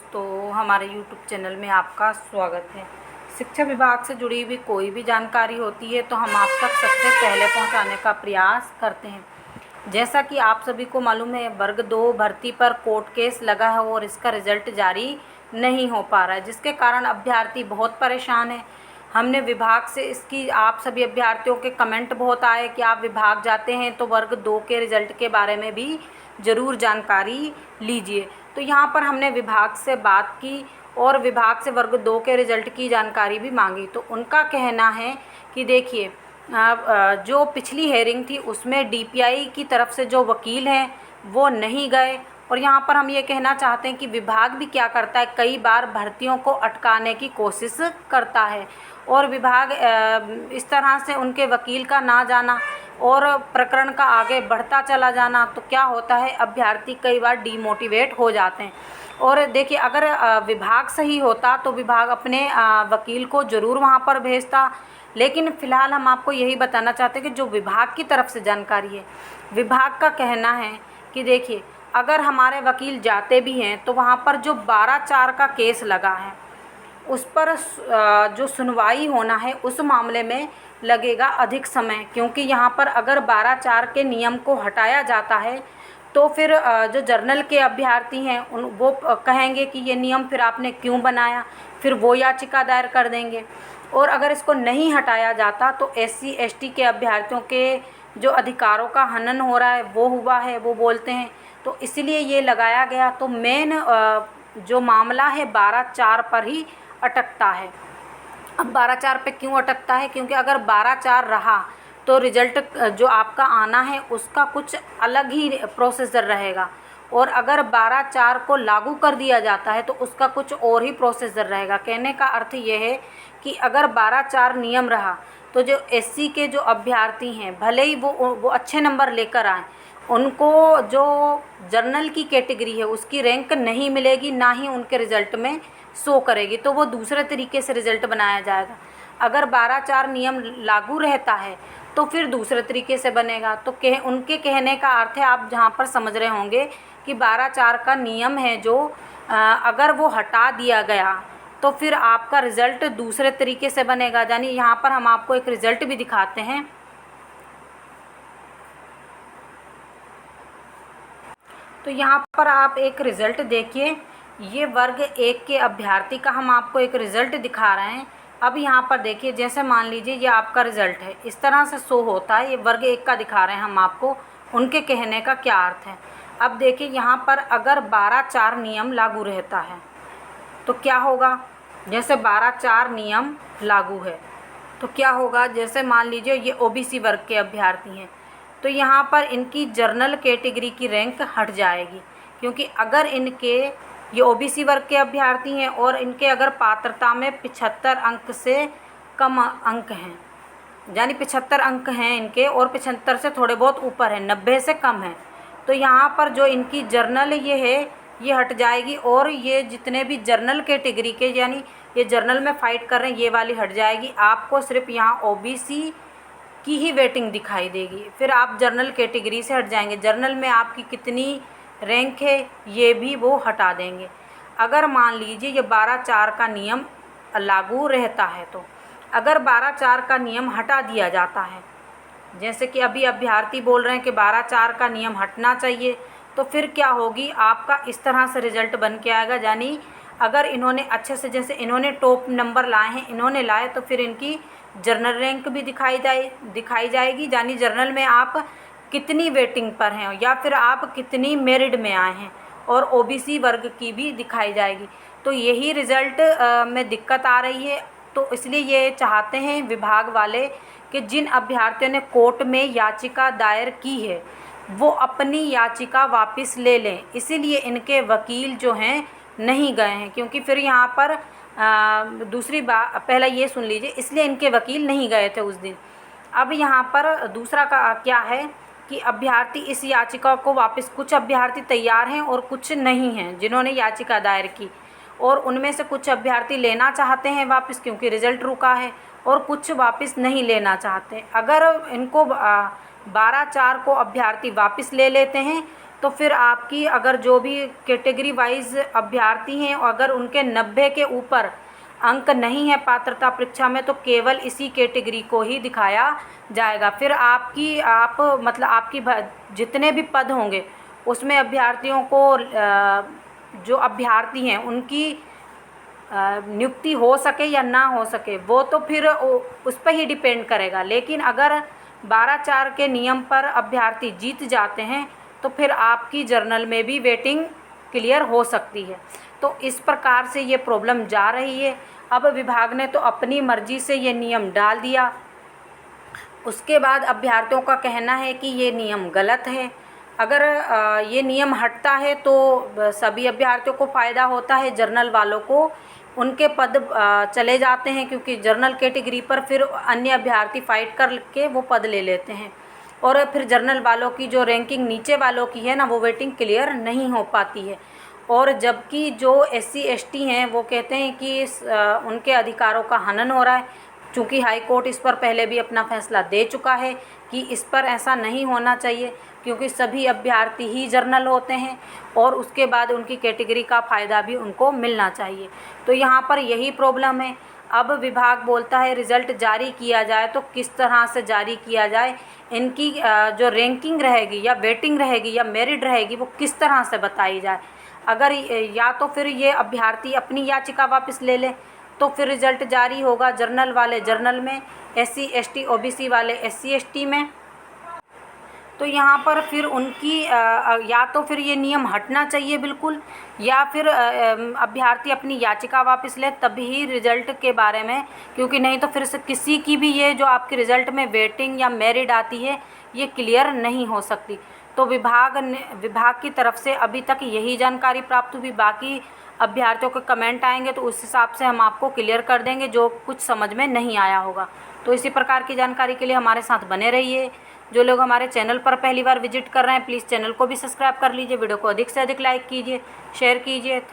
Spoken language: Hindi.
दोस्तों, हमारे YouTube चैनल में आपका स्वागत है। शिक्षा विभाग से जुड़ी हुई कोई भी जानकारी होती है तो हम आप तक सबसे पहले पहुंचाने का प्रयास करते हैं। जैसा कि आप सभी को मालूम है, वर्ग 2 भर्ती पर कोर्ट केस लगा है और इसका रिजल्ट जारी नहीं हो पा रहा है, जिसके कारण अभ्यर्थी बहुत परेशान है। हमने विभाग से इसकी आप सभी अभ्यर्थियों के कमेंट बहुत आए कि आप विभाग जाते हैं तो वर्ग 2 के रिज़ल्ट के बारे में भी ज़रूर जानकारी लीजिए। तो यहाँ पर हमने विभाग से बात की और विभाग से वर्ग 2 के रिज़ल्ट की जानकारी भी मांगी। तो उनका कहना है कि देखिए, जो पिछली हेयरिंग थी उसमें डीपीआई की तरफ से जो वकील हैं वो नहीं गए। और यहाँ पर हम ये कहना चाहते हैं कि विभाग भी क्या करता है, कई बार भर्तियों को अटकाने की कोशिश करता है और विभाग इस तरह से उनके वकील का ना जाना और प्रकरण का आगे बढ़ता चला जाना, तो क्या होता है, अभ्यर्थी कई बार डीमोटिवेट हो जाते हैं। और देखिए, अगर विभाग सही होता तो विभाग अपने वकील को ज़रूर वहाँ पर भेजता, लेकिन फ़िलहाल हम आपको यही बताना चाहते हैं कि जो विभाग की तरफ से जानकारी है, विभाग का कहना है कि देखिए, अगर हमारे वकील जाते भी हैं तो वहाँ पर जो 12/4 का केस लगा है उस पर जो सुनवाई होना है उस मामले में लगेगा अधिक समय, क्योंकि यहाँ पर अगर 12/4 के नियम को हटाया जाता है तो फिर जो जर्नल के अभ्यर्थी हैं वो कहेंगे कि ये नियम फिर आपने क्यों बनाया, फिर वो याचिका दायर कर देंगे। और अगर इसको नहीं हटाया जाता तो SC ST के अभ्यर्थियों के जो अधिकारों का हनन हो रहा है वो हुआ है, वो बोलते हैं। तो इसलिए ये लगाया गया। तो मेन जो मामला है 12/4 पर ही अटकता है। अब 12/4 पे क्यों अटकता है, क्योंकि अगर 12/4 रहा तो रिज़ल्ट जो आपका आना है उसका कुछ अलग ही प्रोसीजर रहेगा, और अगर 12/4 को लागू कर दिया जाता है तो उसका कुछ और ही प्रोसीजर रहेगा। कहने का अर्थ ये है कि अगर 12/4 नियम रहा तो जो SC के जो अभ्यर्थी हैं, भले ही वो अच्छे नंबर लेकर आएँ, उनको जो जर्नल की कैटेगरी है उसकी रैंक नहीं मिलेगी, ना ही उनके रिज़ल्ट में शो करेगी, तो वो दूसरे तरीके से रिज़ल्ट बनाया जाएगा। अगर 12/4 नियम लागू रहता है तो फिर दूसरे तरीके से बनेगा। तो उनके कहने का अर्थ है, आप जहाँ पर समझ रहे होंगे कि 12/4 का नियम है जो अगर वो हटा दिया गया तो फिर आपका रिज़ल्ट दूसरे तरीके से बनेगा। यानी यहाँ पर हम आपको एक रिज़ल्ट भी दिखाते हैं। तो यहाँ पर आप एक रिज़ल्ट देखिए, ये वर्ग 1 के अभ्यर्थी का हम आपको एक रिज़ल्ट दिखा रहे हैं। अब यहाँ पर देखिए, जैसे मान लीजिए ये आपका रिज़ल्ट है, इस तरह से शो होता है। ये वर्ग 1 का दिखा रहे हैं हम आपको, उनके कहने का क्या अर्थ है। अब देखिए, यहाँ पर अगर 12/4 नियम लागू रहता है तो क्या होगा। जैसे 12/4 नियम लागू है तो क्या होगा, जैसे मान लीजिए ये OBC वर्ग के अभ्यर्थी हैं तो यहाँ पर इनकी जर्नल कैटेगरी की रैंक हट जाएगी, क्योंकि अगर इनके ये OBC वर्ग के अभ्यर्थी हैं और इनके अगर पात्रता में 75 अंक से कम अंक हैं, यानी 75 अंक हैं इनके और 75 से थोड़े बहुत ऊपर हैं, 90 से कम है, तो यहाँ पर जो इनकी जर्नल ये है ये हट जाएगी। और ये जितने भी जर्नल कैटेगरी के, यानी ये जर्नल में फ़ाइट कर रहे हैं, ये वाली हट जाएगी। आपको सिर्फ यहाँ OBC की ही वेटिंग दिखाई देगी, फिर आप जर्नल कैटेगरी से हट जाएंगे। जर्नल में आपकी कितनी रैंक है ये भी वो हटा देंगे। अगर मान लीजिए ये 12/4 का नियम लागू रहता है, तो अगर 12/4 का नियम हटा दिया जाता है, जैसे कि अभी अभ्यर्थी बोल रहे हैं कि 12/4 का नियम हटना चाहिए, तो फिर क्या होगी, आपका इस तरह से रिज़ल्ट बन के आएगा। यानी अगर इन्होंने अच्छे से, जैसे इन्होंने टॉप नंबर लाए हैं, इन्होंने लाए, तो फिर इनकी जर्नल रैंक भी दिखाई जाएगी। यानी जर्नल में आप कितनी वेटिंग पर हैं या फिर आप कितनी मेरिट में आए हैं, और OBC वर्ग की भी दिखाई जाएगी। तो यही रिज़ल्ट में दिक्कत आ रही है। तो इसलिए ये चाहते हैं विभाग वाले कि जिन अभ्यर्थियों ने कोर्ट में याचिका दायर की है वो अपनी याचिका वापस ले लें। इसीलिए इनके वकील जो हैं नहीं गए हैं, क्योंकि फिर यहाँ पर दूसरी बात, पहला ये सुन लीजिए, इसलिए इनके वकील नहीं गए थे उस दिन। अब यहाँ पर दूसरा का क्या है कि अभ्यर्थी इस याचिका को वापस, कुछ अभ्यर्थी तैयार हैं और कुछ नहीं हैं जिन्होंने याचिका दायर की, और उनमें से कुछ अभ्यर्थी लेना चाहते हैं वापस क्योंकि रिज़ल्ट रुका है, और कुछ वापस नहीं लेना चाहते। अगर इनको 12/4 को अभ्यर्थी वापस ले लेते हैं तो फिर आपकी अगर जो भी कैटेगरी वाइज अभ्यर्थी हैं, अगर उनके 90 के ऊपर अंक नहीं है पात्रता परीक्षा में, तो केवल इसी कैटेगरी को ही दिखाया जाएगा। फिर मतलब आपकी जितने भी पद होंगे उसमें अभ्यर्थियों को जो अभ्यर्थी हैं उनकी नियुक्ति हो सके या ना हो सके वो तो फिर उस पर ही डिपेंड करेगा। लेकिन अगर 12/4 के नियम पर अभ्यर्थी जीत जाते हैं तो फिर आपकी जर्नल में भी वेटिंग क्लियर हो सकती है। तो इस प्रकार से ये प्रॉब्लम जा रही है। अब विभाग ने तो अपनी मर्ज़ी से ये नियम डाल दिया, उसके बाद अभ्यर्थियों का कहना है कि ये नियम गलत है। अगर ये नियम हटता है तो सभी अभ्यर्थियों को फ़ायदा होता है, जर्नल वालों को उनके पद चले जाते हैं, क्योंकि जर्नल कैटेगरी पर फिर अन्य अभ्यर्थी फ़ाइट करके वो पद ले लेते हैं और फिर जर्नल वालों की जो रैंकिंग नीचे वालों की है ना, वो वेटिंग क्लियर नहीं हो पाती है। और जबकि जो SC ST हैं वो कहते हैं कि उनके अधिकारों का हनन हो रहा है, चूँकि हाई कोर्ट इस पर पहले भी अपना फैसला दे चुका है कि इस पर ऐसा नहीं होना चाहिए, क्योंकि सभी अभ्यर्थी ही जर्नल होते हैं और उसके बाद उनकी कैटेगरी का फ़ायदा भी उनको मिलना चाहिए। तो यहाँ पर यही प्रॉब्लम है। अब विभाग बोलता है रिज़ल्ट जारी किया जाए तो किस तरह से जारी किया जाए, इनकी जो रैंकिंग रहेगी या वेटिंग रहेगी या मेरिट रहेगी वो किस तरह से बताई जाए। अगर या तो फिर ये अभ्यर्थी अपनी याचिका वापस ले ले तो फिर रिज़ल्ट जारी होगा, जर्नल वाले जर्नल में, SC ST OBC वाले SC ST में। तो यहाँ पर फिर उनकी या तो फिर ये नियम हटना चाहिए बिल्कुल, या फिर अभ्यर्थी अपनी याचिका वापस ले तभी रिज़ल्ट के बारे में, क्योंकि नहीं तो फिर से किसी की भी ये जो आपके रिज़ल्ट में वेटिंग या मेरिट आती है ये क्लियर नहीं हो सकती। तो विभाग की तरफ से अभी तक यही जानकारी प्राप्त हुई। बाकी अभ्यर्थियों के कमेंट आएंगे तो उस हिसाब से हम आपको क्लियर कर देंगे जो कुछ समझ में नहीं आया होगा। तो इसी प्रकार की जानकारी के लिए हमारे साथ बने रहिए। जो लोग हमारे चैनल पर पहली बार विजिट कर रहे हैं प्लीज़ चैनल को भी सब्सक्राइब कर लीजिए, वीडियो को अधिक से अधिक लाइक कीजिए, शेयर कीजिए।